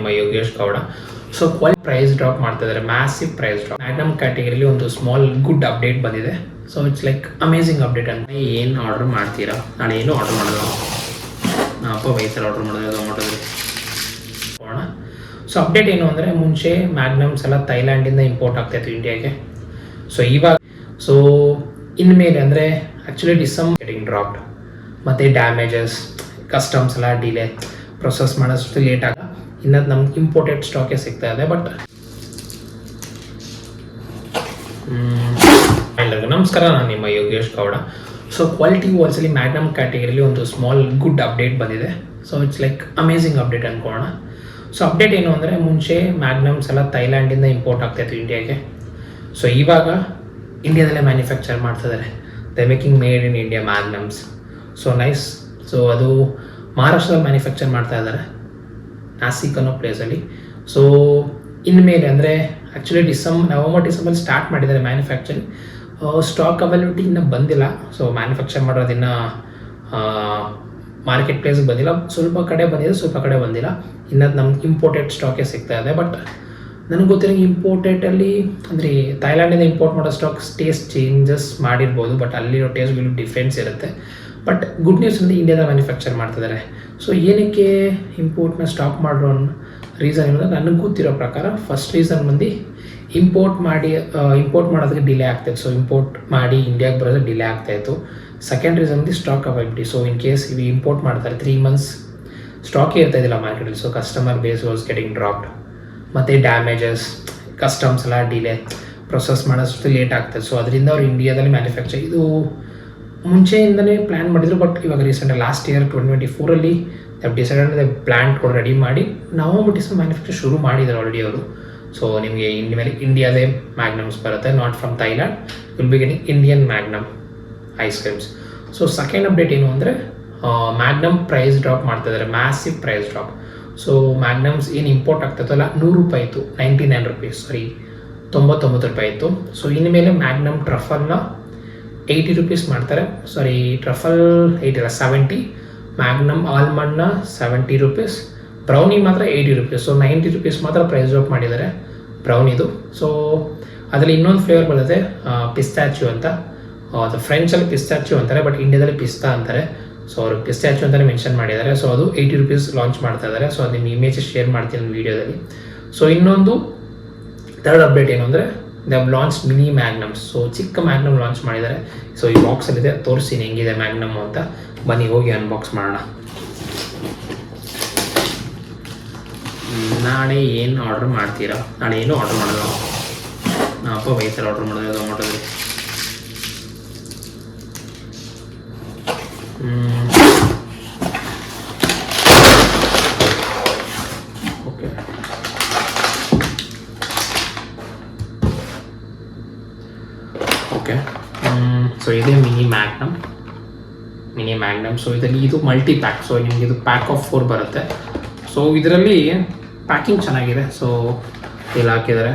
ನಿಮ್ಮ Yogesh Gowda. So price drop ಮಾಡ್ತಾ ಇದ್ದಾರೆ, ಮ್ಯಾಸಿವ್ ಪ್ರೈಸ್ ಡ್ರಾಪ್. ಮ್ಯಾಗ್ನಮ್ ಕ್ಯಾಟಗರಿಲಿ ಒಂದು ಸ್ಮಾಲ್ ಗುಡ್ ಅಪ್ಡೇಟ್ ಬಂದಿದೆ. So it's like amazing update ಅಂತ. ಏನು ಆರ್ಡರ್ ಮಾಡ್ತೀರಾ? ನಾನು ಏನು ಆರ್ಡರ್ ಮಾಡೋದು, ಅಪ್ಪ ವಯಸ್ಸಲ್ಲಿ ಆರ್ಡರ್ ಮಾಡೋದು ಝೊಮ್ಯಾಟೋದಲ್ಲಿ. ಸೊ ಅಪ್ಡೇಟ್ ಏನು ಅಂದರೆ, ಮುಂಚೆ ಮ್ಯಾಗ್ನಮ್ಸ್ ಎಲ್ಲ ಥೈಲ್ಯಾಂಡಿಂದ ಇಂಪೋರ್ಟ್ ಆಗ್ತಾಯಿತ್ತು ಇಂಡಿಯಾಗೆ. ಸೊ ಇವಾಗ ಇನ್ಮೇಲೆ ಅಂದರೆ ಆ್ಯಕ್ಚುಲಿ ಡಿಸೆಂಬರ್ ಗೆಟಿಂಗ್ ಡ್ರಾಪ್ಡ್, ಮತ್ತು ಡ್ಯಾಮೇಜಸ್, ಕಸ್ಟಮ್ಸ್ ಎಲ್ಲ ಡಿಲೇ, ಪ್ರೊಸೆಸ್ ಮಾಡೋಷ್ಟು ಲೇಟ್ ಆಗ ಇನ್ನು ನಮ್ಗೆ ಇಂಪೋರ್ಟೆಡ್ ಸ್ಟಾಕೇ ಸಿಗ್ತಾ ಇದೆ. ಬಟ್ ಎಲ್ಲರಿಗೂ ನಮಸ್ಕಾರ, ನಾನು ನಿಮ್ಮ ಯೋಗೇಶ್ ಗೌಡ. ಸೊ ಕ್ವಾಲಿಟಿ ವಾಲ್ಸಲ್ಲಿ ಮ್ಯಾಗ್ನಮ್ ಕ್ಯಾಟಗರಿಲಿ ಒಂದು ಸ್ಮಾಲ್ ಗುಡ್ ಅಪ್ಡೇಟ್ ಬಂದಿದೆ. So it's like amazing update ಅಂದ್ಕೊಳ್ಳೋಣ. ಸೊ ಅಪ್ಡೇಟ್ ಏನು ಅಂದರೆ, ಮುಂಚೆ ಮ್ಯಾಗ್ನಮ್ಸ್ ಎಲ್ಲ ಥೈಲ್ಯಾಂಡಿಂದ ಇಂಪೋರ್ಟ್ ಆಗ್ತಾಯಿತ್ತು ಇಂಡಿಯಾಗೆ. ಸೊ ಇವಾಗ ಇಂಡಿಯಾದಲ್ಲೇ ಮ್ಯಾನುಫ್ಯಾಕ್ಚರ್ ಮಾಡ್ತಿದ್ದಾರೆ. They making made in India ಮ್ಯಾಗ್ನಮ್ಸ್. So nice. ಸೊ ಅದು ಮಹಾರಾಷ್ಟ್ರದಲ್ಲಿ ಮ್ಯಾನುಫ್ಯಾಕ್ಚರ್ ಮಾಡ್ತಾ ಇದ್ದಾರೆ, ನಾಸಿಕ್ ಅನ್ನೋ ಪ್ಲೇಸಲ್ಲಿ. ಸೊ ಇನ್ಮೇಲೆ ಅಂದರೆ ಆ್ಯಕ್ಚುಲಿ ನವಂಬರ್ ಡಿಸೆಂಬರ್ ಸ್ಟಾರ್ಟ್ ಮಾಡಿದ್ದಾರೆ ಮ್ಯಾನುಫ್ಯಾಕ್ಚರಿಂಗ್. ಸ್ಟಾಕ್ ಅವೈಲಬಿಲಿಟಿ ಇನ್ನೂ ಬಂದಿಲ್ಲ. ಸೊ ಮ್ಯಾನುಫ್ಯಾಕ್ಚರ್ ಮಾಡೋದಿನ್ನ ಮಾರ್ಕೆಟ್ ಪ್ಲೇಸ್ಗೆ ಬಂದಿಲ್ಲ. ಸ್ವಲ್ಪ ಕಡೆ ಬಂದಿದೆ, ಸ್ವಲ್ಪ ಕಡೆ ಬಂದಿಲ್ಲ. ಇನ್ನು ನಮ್ಗೆ ಇಂಪೋರ್ಟೆಡ್ ಸ್ಟಾಕೇ ಸಿಗ್ತಾ ಇದೆ. ಬಟ್ ನನಗೆ ಗೊತ್ತಿರೋ ಇಂಪೋರ್ಟೆಡಲ್ಲಿ ಅಂದರೆ ಥೈಲ್ಯಾಂಡಿಂದ ಇಂಪೋರ್ಟ್ ಮಾಡೋ ಸ್ಟಾಕ್ಸ್ ಟೇಸ್ಟ್ ಚೇಂಜಸ್ ಮಾಡಿರ್ಬೋದು, ಬಟ್ ಅಲ್ಲಿರೋ ಟೇಸ್ಟ್ಗಳು ಡಿಫ್ರೆನ್ಸ್ ಇರುತ್ತೆ. ಬಟ್ ಗುಡ್ ನ್ಯೂಸ್ ಅಂದರೆ ಇಂಡಿಯಾದ ಮ್ಯಾನುಫ್ಯಾಕ್ಚರ್ ಮಾಡ್ತಿದ್ದಾರೆ. ಸೊ ಏನಕ್ಕೆ ಇಂಪೋರ್ಟ್ನ ಸ್ಟಾಪ್ ಮಾಡಿರೋ ರೀಸನ್ ಏನಂದರೆ, ನನಗೆ ಗೊತ್ತಿರೋ ಪ್ರಕಾರ ಫಸ್ಟ್ ರೀಸನ್ ಬಂದು ಇಂಪೋರ್ಟ್ ಮಾಡೋದಕ್ಕೆ ಡಿಲೇ ಆಗ್ತಾಯಿತ್ತು. ಸೊ ಇಂಪೋರ್ಟ್ ಮಾಡಿ ಇಂಡಿಯಾಗೆ ಬರೋದಕ್ಕೆ ಡಿಲೇ ಆಗ್ತಾಯಿತ್ತು. ಸೆಕೆಂಡ್ ರೀಸನ್ ಬಂದು stock availability. So in case ಇವು ಇಂಪೋರ್ಟ್ ಮಾಡ್ತಾರೆ 3 months ಸ್ಟಾಕೇ ಇರ್ತಾಯಿದ್ದಿಲ್ಲ ಮಾರ್ಕೆಟಲ್ಲಿ. So customer base was getting dropped, ಮತ್ತು ಡ್ಯಾಮೇಜಸ್, ಕಸ್ಟಮ್ಸ್ ಎಲ್ಲ ಡಿಲೇ, ಪ್ರೊಸೆಸ್ ಮಾಡೋಷ್ಟು ಲೇಟ್ ಆಗ್ತದೆ. ಸೊ ಅದರಿಂದ ಅವ್ರು ಇಂಡಿಯಾದಲ್ಲಿ ಮ್ಯಾನುಫ್ಯಾಕ್ಚರ್ ಇದು ಮುಂಚೆಯಿಂದಲೇ ಪ್ಲ್ಯಾನ್ ಮಾಡಿದ್ರು. ಬಟ್ ಇವಾಗ ರೀಸೆಂಟಾಗಿ ಲಾಸ್ಟ್ ಇಯರ್ 2024 ಡಿಸೈಡೆಡ್ ಪ್ಲ್ಯಾನ್ ಕೂಡ ರೆಡಿ ಮಾಡಿ ನವಂಬರ್ ಡಿಸೆಂಬರ್ ಮ್ಯಾನುಫ್ಯಾಕ್ಚರ್ ಶುರು ಮಾಡಿದ್ದಾರೆ ಆಲ್ರೆಡಿ ಅವರು. ಸೊ ನಿಮಗೆ ಇನ್ಮೇಲೆ ಇಂಡಿಯಾದೇ ಮ್ಯಾಗ್ನಮ್ಸ್ ಬರುತ್ತೆ, not from Thailand. Will be getting Indian magnum ice creams. So second update ಏನು ಅಂದರೆ, ಮ್ಯಾಗ್ನಮ್ ಪ್ರೈಸ್ ಡ್ರಾಪ್ ಮಾಡ್ತಾಯಿದ್ದಾರೆ, ಮ್ಯಾಸಿವ್ ಪ್ರೈಸ್ ಡ್ರಾಪ್. ಸೊ ಮ್ಯಾಗ್ನಮ್ಸ್ ಏನು ಇಂಪೋರ್ಟ್ ಆಗ್ತಾಯಿತ್ತಲ್ಲ, ₹100 ಇತ್ತು, ₹99 99 ಇತ್ತು. ಸೊ ಇನ್ಮೇಲೆ ಮ್ಯಾಗ್ನಮ್ ಟ್ರಫಲ್ನ ₹80 ಮಾಡ್ತಾರೆ. ಟ್ರಫಲ್ 70, ಮ್ಯಾಗ್ನಮ್ ಆಲ್ಮಂಡ್ನ ₹70, ಬ್ರೌನಿ ಮಾತ್ರ ₹80. ಸೊ ₹90 ಮಾತ್ರ ಪ್ರೈಸ್ ಡ್ರಾಪ್ ಮಾಡಿದ್ದಾರೆ ಬ್ರೌನಿದು. ಸೊ ಅದರಲ್ಲಿ ಇನ್ನೊಂದು ಫ್ಲೇವರ್ ಬರುತ್ತೆ, ಪಿಸ್ತಾಚ್ಯೂ ಅಂತ. ಅದು ಫ್ರೆಂಚಲ್ಲಿ ಪಿಸ್ತಾಚ್ಯೂ ಅಂತಾರೆ, ಬಟ್ ಇಂಡಿಯಾದಲ್ಲಿ ಪಿಸ್ತಾ ಅಂತಾರೆ. ಸೊ ಅವರು ಪಿಸ್ತಾಚ್ಯೂ ಅಂತಲೇ ಮೆನ್ಷನ್ ಮಾಡಿದ್ದಾರೆ. ಸೊ ಅದು ₹80 ಲಾಂಚ್ ಮಾಡ್ತಾ ಇದ್ದಾರೆ. ಸೊ ಅದನ್ನ ಇಮೇಜಸ್ ಶೇರ್ ಮಾಡ್ತೀನಿ ನನ್ನ ವೀಡಿಯೋದಲ್ಲಿ. ಸೊ ಇನ್ನೊಂದು ಥರ್ಡ್ ಅಪ್ಡೇಟ್ ಏನು ಅಂದರೆ, they have launch mini Magnums. So ಚಿಕ್ಕ ಮ್ಯಾಗ್ನಮ್ ಲಾಂಚ್ ಮಾಡಿದ್ದಾರೆ. ಸೊ ಈ ಬಾಕ್ಸಲ್ಲಿದೆ, ತೋರಿಸ್ತೀನಿ ಹೆಂಗಿದೆ ಮ್ಯಾಗ್ನಮ್ ಅಂತ. ಬನ್ನಿ ಹೋಗಿ ಅನ್ಬಾಕ್ಸ್ ಮಾಡೋಣ. ನಾಳೆ ಏನು ಆರ್ಡರ್ ಮಾಡ್ತೀರಾ? ನಾಳೆ ಏನು ಆರ್ಡರ್ ಮಾಡೋದು, ಅಪ್ಪ ವಯಸ್ಸಲ್ಲಿ ಆರ್ಡರ್ ಮಾಡೋದು ಝೊಮ್ಯಾಟೋದಲ್ಲಿ. Okay, okay. ಸೊ ಇದೇ ಮಿನಿ ಮ್ಯಾಗ್ನಮ್. ಸೊ ಇದರಲ್ಲಿ ಇದು ಮಲ್ಟಿ ಪ್ಯಾಕ್. ಸೊ ನಿಮಗೆ ಇದು ಪ್ಯಾಕ್ ಆಫ್ 4 ಬರುತ್ತೆ. ಸೊ ಇದರಲ್ಲಿ ಪ್ಯಾಕಿಂಗ್ ಚೆನ್ನಾಗಿದೆ. ಸೊ ಇಲ್ಲಿ ಹಾಕಿದ್ದಾರೆ,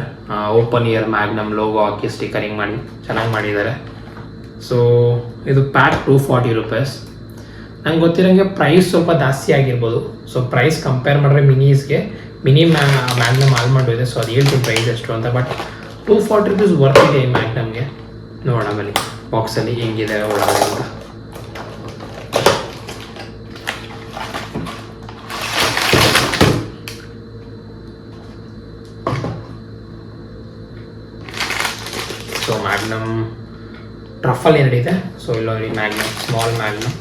ಓಪನ್ ಇಯರ್ ಮ್ಯಾಗ್ನಮ್ ಲೋಗೋ ಹಾಕಿ ಸ್ಟಿಕರಿಂಗ್ ಮಾಡಿ ಚೆನ್ನಾಗಿ ಮಾಡಿದ್ದಾರೆ. ಸೊ ಇದು ಪ್ಯಾಕ್ ₹240. ನಂಗೆ ಗೊತ್ತಿರೋಂಗೆ ಪ್ರೈಸ್ ಸ್ವಲ್ಪ ಜಾಸ್ತಿ ಆಗಿರ್ಬೋದು. ಸೊ ಪ್ರೈಸ್ ಕಂಪೇರ್ ಮಾಡಿದ್ರೆ ಮಿನಿ ಮ್ಯಾಗ್ನಮ್ ಆಲ್ಮಂಡ್ ಇದೆ. ಸೊ ಅದು ಹೇಳ್ತೀನಿ ಪ್ರೈಸ್ ಎಷ್ಟು ಅಂತ. ಬಟ್ ₹240 ವರ್ತ್ ಇದೆ ಈ ಮ್ಯಾಗ್ನಮ್ಗೆ. ನೋಡೋಣ ಬನ್ನಿ ಬಾಕ್ಸಲ್ಲಿ ಹೆಂಗಿದೆ ಒಳಗಡೆ ಅಂತ. ಸೊ ಮ್ಯಾಗ್ನಮ್ ಟ್ರಫಲ್ ಎರಡಿದೆ. ಸೊ ಇಲ್ಲೊಂದು ಮ್ಯಾಗ್ನಮ್, ಸ್ಮಾಲ್ ಮ್ಯಾಗ್ನಮ್.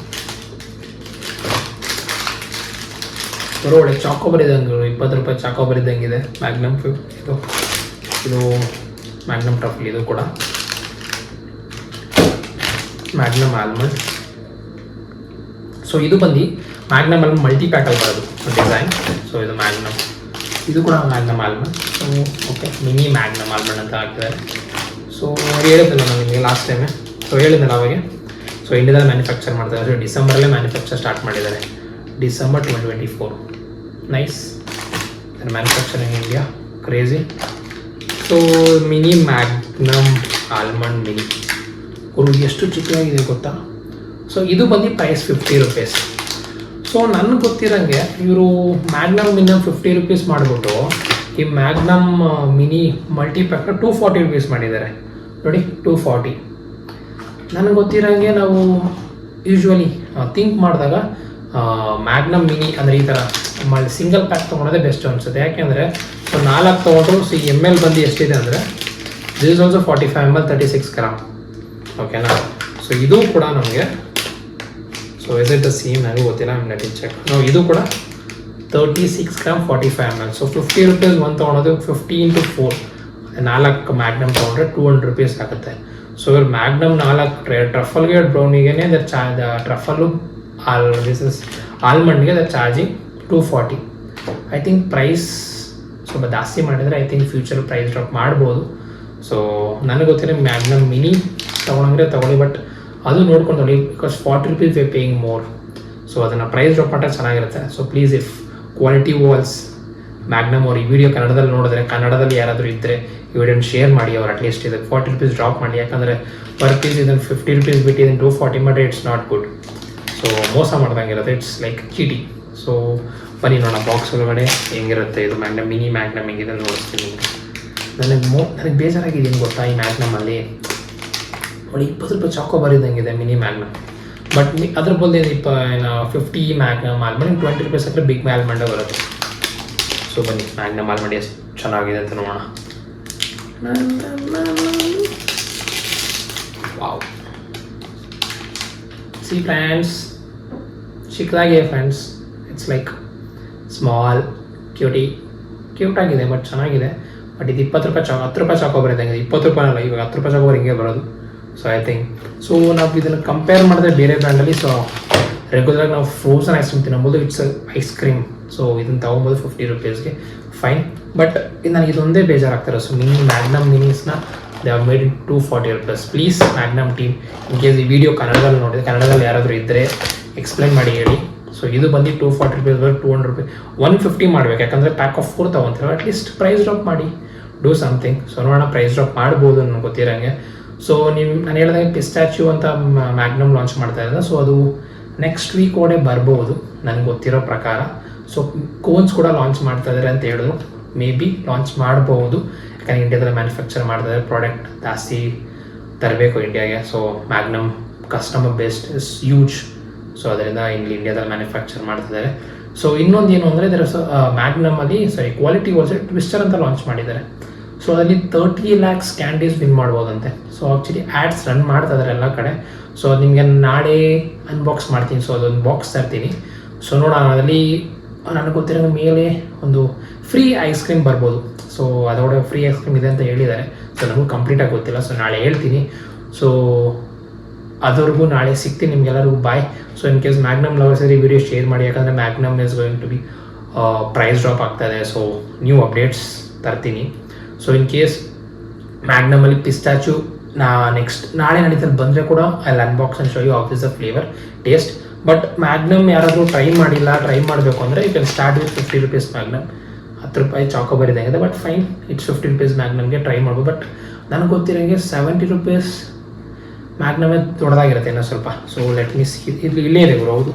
ಒಳ್ಳೆ ಚಾಕೋಬರ್ ಇದ್ದಂಗೆ, ₹20 ಚಾಕೋಬರ್ ಇದ್ದಂಗಿದೆ ಮ್ಯಾಗ್ನಮ್. ಇದು ಮ್ಯಾಗ್ನಮ್ ಟ್ರಫಲ್. ಇದು ಕೂಡ ಮ್ಯಾಗ್ನಮ್ ಆಲ್ಮಂಡ್. ಸೊ ಇದು ಬಂದು ಮ್ಯಾಗ್ನಮ್ ಆಲ್ಮಂಡ್ ಮಲ್ಟಿ ಪ್ಯಾಕಲ್ಲಿ ಬರೋದು ಡಿಸೈನ್. ಸೊ ಇದು ಮ್ಯಾಗ್ನಮ್, ಇದು ಕೂಡ magnum almond. So okay, mini magnum almond ಅಂತ ಹಾಕಿದ್ದಾರೆ. ಸೊ ಹೇಳಿದ್ದಲ್ಲ ನಾನು ನಿಮಗೆ ಲಾಸ್ಟ್ ಟೈಮೇ. ಸೊ ಹೇಳಿದ್ದಲ್ಲ ಅವಾಗೆ. ಸೊ ಇಂಡಿಯಾದಲ್ಲಿ ಮ್ಯಾನುಫ್ಯಾಕ್ಚರ್ ಮಾಡ್ತಾರೆ. ಸೊ ಡಿಸೆಂಬರಲ್ಲೇ ಮ್ಯಾನುಫ್ಯಾಕ್ಚರ್ ಸ್ಟಾರ್ಟ್ ಮಾಡಿದ್ದಾರೆ, December 2024. Nice manufacturing India, crazy. So mini magnum almond mini ಎಷ್ಟು ಚಿಕ್ಕದಾಗಿದೆ ಗೊತ್ತಾ. ಸೊ ಇದು ಬಂದು ಪ್ರೈಸ್ ₹50. ಸೊ ನನಗೆ ಗೊತ್ತಿರೋಂಗೆ ಇವರು ಮ್ಯಾಗ್ನಮ್ ಮಿನಿಮಮ್ 50 ರುಪೀಸ್ ಮಾಡಿಬಿಟ್ಟು ಈ ಮ್ಯಾಗ್ನಮ್ ಮಿನಿ ಮಲ್ಟಿಪ್ಯಾಕ್ನ 240 ರುಪೀಸ್ ಮಾಡಿದ್ದಾರೆ ನೋಡಿ. 240 ನನಗೆ ಗೊತ್ತಿರೋಂಗೆ ನಾವು ಯೂಶ್ವಲಿ ಥಿಂಕ್ ಮಾಡಿದಾಗ ಮ್ಯಾಗ್ನಮ್ ಮಿನಿ ಅಂದರೆ ಈ ಥರ ಸಿಂಗಲ್ ಪ್ಯಾಕ್ ತೊಗೊಳೋದೇ ಬೆಸ್ಟ್ ಅನಿಸುತ್ತೆ. ಯಾಕೆಂದರೆ ಸೊ 4 ತೊಗೊಂಡ್ರು ml ಬಂದು ಎಷ್ಟಿದೆ ಅಂದರೆ this is also 45 ml 36 gram. ಓಕೆನಾ. ಸೊ ಇದು ಕೂಡ ನಮಗೆ so is it the same ನನಗೂ ಗೊತ್ತಿಲ್ಲ, ಲೆಟ್ ಇಟ್ ಚೆಕ್. ನಾವು ಇದು ಕೂಡ 36 ಗ್ರಾಮ್ 45 ml. ಸೊ 50 ರುಪೀಸ್ ಒಂದು ತೊಗೊಳೋದು 50 × 4 4 ಮ್ಯಾಗ್ನಮ್ ತೊಗೊಂಡ್ರೆ 200 ರುಪೀಸ್ ಆಗುತ್ತೆ. ಸೊ ಇವ್ರು ಮ್ಯಾಗ್ನಮ್ 4 ಟ್ರಫಲ್ಗೆ ಬ್ರೌನಿಗೆ ಟ್ರಫಲ್ಲು ಆಲ್ಮಂಡ್ಗೆ the charging 240. I think price ಸ್ವಲ್ಪ ಜಾಸ್ತಿ ಮಾಡಿದರೆ I think future price drop ಮಾಡ್ಬೋದು. ಸೊ ನನಗೆ ಗೊತ್ತಿರೋ ಮ್ಯಾಗ್ನಮ್ ಮಿನಿ ತೊಗೊಂಡ್ರೆ ತೊಗೊಳ್ಳಿ, ಬಟ್ ಅದು ನೋಡ್ಕೊಂಡು ತೊಗೊಳ್ಳಿ because 40 rupees we paying more. So ಅದನ್ನು ಪ್ರೈಸ್ ಡ್ರಾಪ್ ಮಾಡಿದ್ರೆ ಚೆನ್ನಾಗಿರುತ್ತೆ. So please if quality Walls Magnum ಅವ್ರು ಈ ವಿಡಿಯೋ ಕನ್ನಡದಲ್ಲಿ ನೋಡಿದ್ರೆ, ಕನ್ನಡದಲ್ಲಿ ಯಾರಾದರೂ ಇದ್ದರೆ ಈ ವಿಡಿಯೋನ ಶೇರ್ ಮಾಡಿ. ಅವ್ರು ಅಟ್ಲೀಸ್ಟ್ ಇದಕ್ಕೆ 40 ರುಪೀಸ್ ಡ್ರಾಪ್ ಮಾಡಿ. ಯಾಕಂದರೆ ಪರ್ ಪೀಸ್ ಇದನ್ನು 50 ರುಪೀಸ್ ಬಿಟ್ಟು ಇದನ್ನು 240 ಮಾಡಿದ್ರೆ ಇಟ್ಸ್ ನಾಟ್ ಗುಡ್. ಸೊ ಮೋಸ ಮಾಡ್ದಂಗಿರುತ್ತೆ, ಇಟ್ಸ್ ಲೈಕ್ ಚೀಟಿ. ಸೊ ಬನ್ನಿ ನೋಡೋಣ ಬಾಕ್ಸ್ ಒಳಗಡೆ ಹೆಂಗಿರುತ್ತೆ ಇದು ಮ್ಯಾಗ್ನಮ್ ಮಿನಿ ಮ್ಯಾಗ್ನಮ್ ಹೆಂಗಿದೆ ನೋಡಿಸ್ತೀನಿ. ನನಗೆ ಬೇಜಾರಾಗಿದ್ದೀನಿ ಗೊತ್ತಾ ಈ ಮ್ಯಾಗ್ನಮಲ್ಲಿ. ನೋಡಿ 20 ರೂಪಾಯಿ ಚಾಕೋಬಾರ್ ಇದ್ದಂಗಿದೆ ಮಿನಿ ಮ್ಯಾಗ್ನಮ್. ಬಟ್ ಅದ್ರ ಬದಲು 50 ಮ್ಯಾಗ್ನಮ್ ಆಲ್ಮಂಡ್ 20 ರುಪೀಸ್ ಹಾಕಿದ್ರೆ ಬಿಗ್ ಆಲ್ಮಂಡೇ ಬರುತ್ತೆ. ಸೊ ಬನ್ನಿ ಮ್ಯಾಗ್ನಮ್ ಆಲ್ಮಂಡ್ ಎಷ್ಟು ಚೆನ್ನಾಗಿದೆ ಅಂತ ನೋಡೋಣ. ವಾವ್, ಸಿ ಫ್ರೆಂಡ್ಸ್, ಚಿಕ್ಕದಾಗಿದೆ friends. It's like small cute ಆಗಿದೆ ಬಟ್ ಚೆನ್ನಾಗಿದೆ. ಬಟ್ ಇದು 20 ರೂಪಾಯಿ 10 ರೂಪಾಯಿ ಚಾಕೋಬಾರ್ ಇದ್ದಂಗೆ. 20 ರೂಪಾಯಿ ಅಲ್ಲ, ಇವಾಗ 10 ರೂಪಾಯಿ ಚಾಕೋಬಾರ್ ಹಿಂಗೆ ಬರೋದು. ಸೊ ಐ ಥಿಂಕ್ ಸೊ ನಾವು ಇದನ್ನು ಕಂಪೇರ್ ಮಾಡಿದ್ರೆ ಬೇರೆ ಬ್ರ್ಯಾಂಡಲ್ಲಿ ಸೊ ರೆಗ್ಯುಲರಾಗಿ ನಾವು ಫ್ರೋಸನ್ ಐಸ್ ಕ್ರೀಮ್ ತಿನ್ನಬೋದು. It's ice cream. ಸೊ ಇದನ್ನು ತೊಗೊಬೋದು 50 ರುಪೀಸ್ಗೆ, ಫೈನ್. ಬಟ್ ನನಗೆ ಇದೊಂದೇ ಬೇಜಾರಾಗ್ತಾರೆ. ಸೊ ಮ್ಯಾಗ್ನಮ್ ಮಿನೀಸ್ನ they have made in 240 rupees. Please Magnum team, in case ಈ ವಿಡಿಯೋ ಕನ್ನಡದಲ್ಲಿ ನೋಡಿದ್ರೆ, ಕನ್ನಡದಲ್ಲಿ ಯಾರಾದರೂ ಇದ್ದರೆ ಎಕ್ಸ್ಪ್ಲೈನ್ ಮಾಡಿ ಹೇಳಿ. ಸೊ ಇದು ಬಂದು 240 ರುಪೀಸ್ ಬರೋ 200 ರುಪೀಸ್ 150 ಮಾಡಬೇಕು. ಯಾಕಂದರೆ ಪ್ಯಾಕ್ ಆಫ್ 4 ತೊಗೊತೀರ, ಅಟ್ಲೀಸ್ಟ್ ಪ್ರೈಸ್ ಡ್ರಾಪ್ ಮಾಡಿ, ಡೂ ಸಮಥಿಂಗ್. ಸೊ ನೋಡೋಣ ಪ್ರೈಸ್ ಡ್ರಾಪ್ ಮಾಡ್ಬೋದು ನನಗೆ ಗೊತ್ತಿರೋಂಗೆ. ಸೊ ನಾನು ಹೇಳಿದಾಗ ಪಿಸ್ಟಾಚ್ಯೂ ಅಂತ ಮ್ಯಾಗ್ನಮ್ ಲಾಂಚ್ ಮಾಡ್ತಾ ಇದ್ದಾರೆ. ಸೊ ಅದು ನೆಕ್ಸ್ಟ್ ವೀಕ್ ಒಳಗೆ ಬರ್ಬೋದು ನನಗೆ ಗೊತ್ತಿರೋ ಪ್ರಕಾರ. ಸೊ ಕೋನ್ಸ್ ಕೂಡ ಲಾಂಚ್ ಮಾಡ್ತಾ ಇದ್ದಾರೆ ಅಂತ ಹೇಳಿದ್ರು. ಮೇ ಬಿ ಲಾಂಚ್ ಮಾಡ್ಬೋದು, ಯಾಕಂದರೆ ಇಂಡಿಯಾದಲ್ಲಿ ಮ್ಯಾನುಫ್ಯಾಕ್ಚರ್ ಮಾಡ್ತಾಯಿದ್ದಾರೆ. ಪ್ರಾಡಕ್ಟ್ ಜಾಸ್ತಿ ತರಬೇಕು ಇಂಡಿಯಾಗೆ. So magnum customer based is huge. So ಅದರಿಂದ ಇಲ್ಲಿ ಇಂಡಿಯಾದಲ್ಲಿ ಮ್ಯಾನುಫ್ಯಾಕ್ಚರ್ ಮಾಡ್ತಿದ್ದಾರೆ. ಸೊ ಇನ್ನೊಂದು ಏನು ಅಂದರೆ ಇದರ ಮ್ಯಾಗ್ನಮಲ್ಲಿ ಕ್ವಾಲಿಟಿ ವಾಲ್ಸ್ ಟ್ವಿಸ್ಟರ್ ಅಂತ ಲಾಂಚ್ ಮಾಡಿದ್ದಾರೆ. ಸೊ ಅದರಲ್ಲಿ 30 lakhs ಕ್ಯಾಂಡೀಸ್ ವಿನ್ ಮಾಡ್ಬೋದಂತೆ. ಸೊ ಆ್ಯಕ್ಚುಲಿ ಆ್ಯಡ್ಸ್ ರನ್ ಮಾಡ್ತಾ ಇದ್ದಾರೆ ಎಲ್ಲ ಕಡೆ. ಸೊ ಅದು ನಿಮಗೆ ನಾಳೆ ಅನ್ಬಾಕ್ಸ್ ಮಾಡ್ತೀನಿ. ಸೊ ಅದೊಂದು ಬಾಕ್ಸ್ ತರ್ತೀನಿ. ಸೊ ನೋಡೋಣ, ಅದರಲ್ಲಿ ನನಗೆ ಗೊತ್ತಿರೋ ಮೇಲೆ ಒಂದು ಫ್ರೀ ಐಸ್ ಕ್ರೀಮ್ ಬರ್ಬೋದು. ಸೊ ಅದರೊಳಗೆ ಫ್ರೀ ಐಸ್ ಕ್ರೀಮ್ ಇದೆ ಅಂತ ಹೇಳಿದ್ದಾರೆ. ಸೊ ನನಗೂ ಕಂಪ್ಲೀಟಾಗಿ ಗೊತ್ತಿಲ್ಲ. ಸೊ ನಾಳೆ ಹೇಳ್ತೀನಿ. ಸೊ ಅದವರೆಗೂ ನಾಳೆ ಸಿಗ್ತೀನಿ ನಿಮಗೆಲ್ಲರಿಗೂ. Bye. So in case Magnum lovers ಈ ವಿಡಿಯೋ ಶೇರ್ ಮಾಡಿ, ಯಾಕಂದರೆ Magnum is going to be price drop ಆಗ್ತಾಯಿದೆ. ಸೊ ನ್ಯೂ ಅಪ್ಡೇಟ್ಸ್ ತರ್ತೀನಿ. ಸೊ ಇನ್ ಕೇಸ್ ಮ್ಯಾಗ್ನಮಲ್ಲಿ ಪಿಸ್ಟಾಚ್ಯೂ ನೆಕ್ಸ್ಟ್ ನಾಳೆ ನಡೀತಲ್ಲಿ ಬಂದರೆ ಕೂಡ ಅಲ್ಲಿ unbox and show you of is the flavour taste. But Magnum ಯಾರಾದರೂ ಟ್ರೈ ಮಾಡಬೇಕು ಅಂದರೆ you can start with 50 rupees Magnum. 10 ರೂಪಾಯಿ ಚಾಕೋಬಾರ್ ಇದ್ದಂಗಿದೆ. But fine, it's 50 rupees ಮ್ಯಾಗ್ನಮ್ಗೆ try ಮಾಡ್ಬೋದು. ಬಟ್ ನನಗೆ ಗೊತ್ತಿರೋಂಗೆ 70 ರುಪೀಸ್ ಮ್ಯಾಗ್ನಮೇ ದೊಡ್ಡದಾಗಿರುತ್ತೆ ಇನ್ನೂ ಸ್ವಲ್ಪ. ಸೊ ಲೆಟ್ ಮೀ ಸಿ, ಇದು ಇಲ್ಲೇ ಇದೆ ಗುರು. ಹೌದು,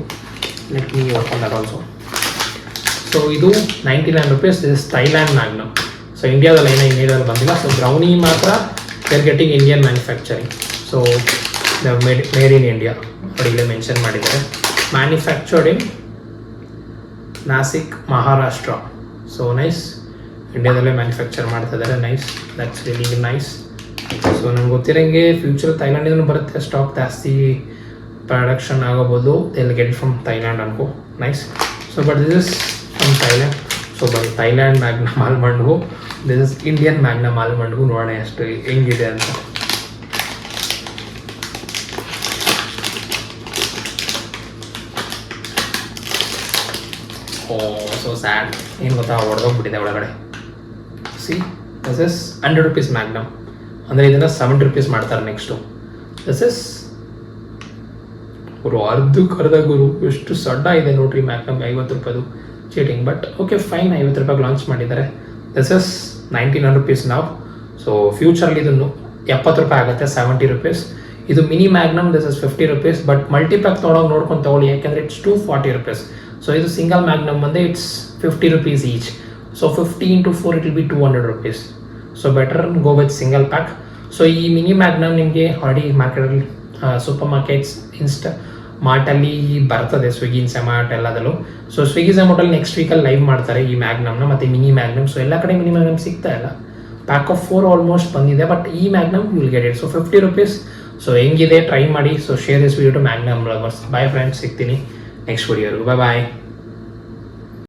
let me open that also. So ಇದು 99 rupees. This is Thailand Magnum. So ಇಂಡಿಯಾದಲ್ಲಿ ಇಂಡಿಯಾದಲ್ಲಿ ಬಂದಿಲ್ಲ. ಸೊ ಬ್ರೌನಿ ಮಾತ್ರ they are getting Indian manufacturing. So they have made in India ನೋಡಿ ಇಲ್ಲೇ ಮೆನ್ಷನ್ ಮಾಡಿದ್ದಾರೆ. Manufactured in Nasik, Maharashtra. So nice, ಇಂಡಿಯಾದಲ್ಲೇ ಮ್ಯಾನುಫ್ಯಾಕ್ಚರ್ ಮಾಡ್ತಾ ಇದ್ದಾರೆ. Nice, that's really nice. So ನಂಗೆ ಗೊತ್ತಿರೋಂಗೆ ಫ್ಯೂಚರ್ ಥೈಲ್ಯಾಂಡಿಂದನೂ ಬರುತ್ತೆ. ಸ್ಟಾಕ್ ಜಾಸ್ತಿ ಪ್ರೊಡಕ್ಷನ್ ಆಗೋಬೋದು. ಎಲ್ಲಿ ಗೆಟ್ ಫ್ರಮ್ ಥೈಲ್ಯಾಂಡ್ ಅನ್ಕೋ. Nice. So but this is from Thailand. So but Thailand Magnum ಆಲ್ಮಂಡ್ಗೂ ದಿಸ್ ಇಸ್ ಇಂಡಿಯನ್ ಮ್ಯಾಗ್ನಮ್ ಆಲ್ಮಂಡ್ಗೂ ನೋಡೋಣ ಎಷ್ಟು ಹೆಂಗಿದೆ ಅಂತ. Oh so sad. ಏನು ಗೊತ್ತಾ, ಹೊಡೆದೋಗ್ಬಿಟ್ಟಿದೆ ಒಳಗಡೆ. See this is 100 rupees Magnum. ಅಂದರೆ ಇದನ್ನು 70 ರುಪೀಸ್ ಮಾಡ್ತಾರೆ ನೆಕ್ಸ್ಟು. ದಿಸ್ ಇಸ್ ಗುರು ಅರ್ಧ ಗುರು. ಎಷ್ಟು ಸಡ್ಡ ಇದೆ ನೋಡ್ರಿ ಮ್ಯಾಗ್ನಮ್. 50 ರೂಪಾಯಿದು ಚೀಟಿಂಗ್. ಬಟ್ ಓಕೆ ಫೈನ್, 50 ರೂಪಾಯಿಗೆ ಲಾಂಚ್ ಮಾಡಿದ್ದಾರೆ. ದಿಸ್ ಇಸ್ 99 ರುಪೀಸ್ ನಾವು. ಸೊ ಫ್ಯೂಚರಲ್ಲಿ ಇದನ್ನು 70 ರೂಪಾಯಿ ಆಗುತ್ತೆ, 70 ರುಪೀಸ್. ಇದು mini Magnum. This is 50 rupees. But multipack ತೊಗೊಳೋಗಿ ನೋಡ್ಕೊಂಡು ತೊಗೊಳ್ಳಿ, ಯಾಕೆಂದರೆ ಇಟ್ಸ್ 240 ರುಪೀಸ್. ಸೊ ಇದು ಸಿಂಗಲ್ ಮ್ಯಾಗ್ನಮ್ ಬಂದು it's 50 rupees each. So 50 into 4 it will be 200 rupees. So better go with single pack. So ಈ ಮಿನಿ ಮ್ಯಾಗ್ನಮ್ ನಿಮಗೆ already ಮಾರ್ಕೆಟಲ್ಲಿ super markets ಮಾರ್ಟಲ್ಲಿ ಬರ್ತದೆ, Swiggy Zomato ಎಲ್ಲದಲ್ಲೂ. So Swiggy ಝೊಮ್ಯಾಟೊಲ್ಲಿ next ವೀಕಲ್ಲಿ ಲೈವ್ ಮಾಡ್ತಾರೆ ಈ ಮ್ಯಾಗ್ನಮ್ನ ಮತ್ತು ಮಿನಿ ಮ್ಯಾಗ್ನಮ್. ಸೊ ಎಲ್ಲ ಕಡೆ ಮಿನಿ ಮ್ಯಾಗ್ನಮ್ ಸಿಗ್ತಾ ಇಲ್ಲ, ಪ್ಯಾಕ್ ಆಫ್ 4 ಆಲ್ಮೋಸ್ಟ್ ಬಂದಿದೆ, ಬಟ್ ಈ Magnum will get it. So 50 rupees. So ಹೆಂಗಿದೆ ಟ್ರೈ ಮಾಡಿ. So share this video to Magnum lovers. Bye friends, ಸಿಗ್ತೀನಿ ನೆಕ್ಸ್ಟ್ ವಿಡಿಯೋವರೆಗೂ. ಬಾಯ್.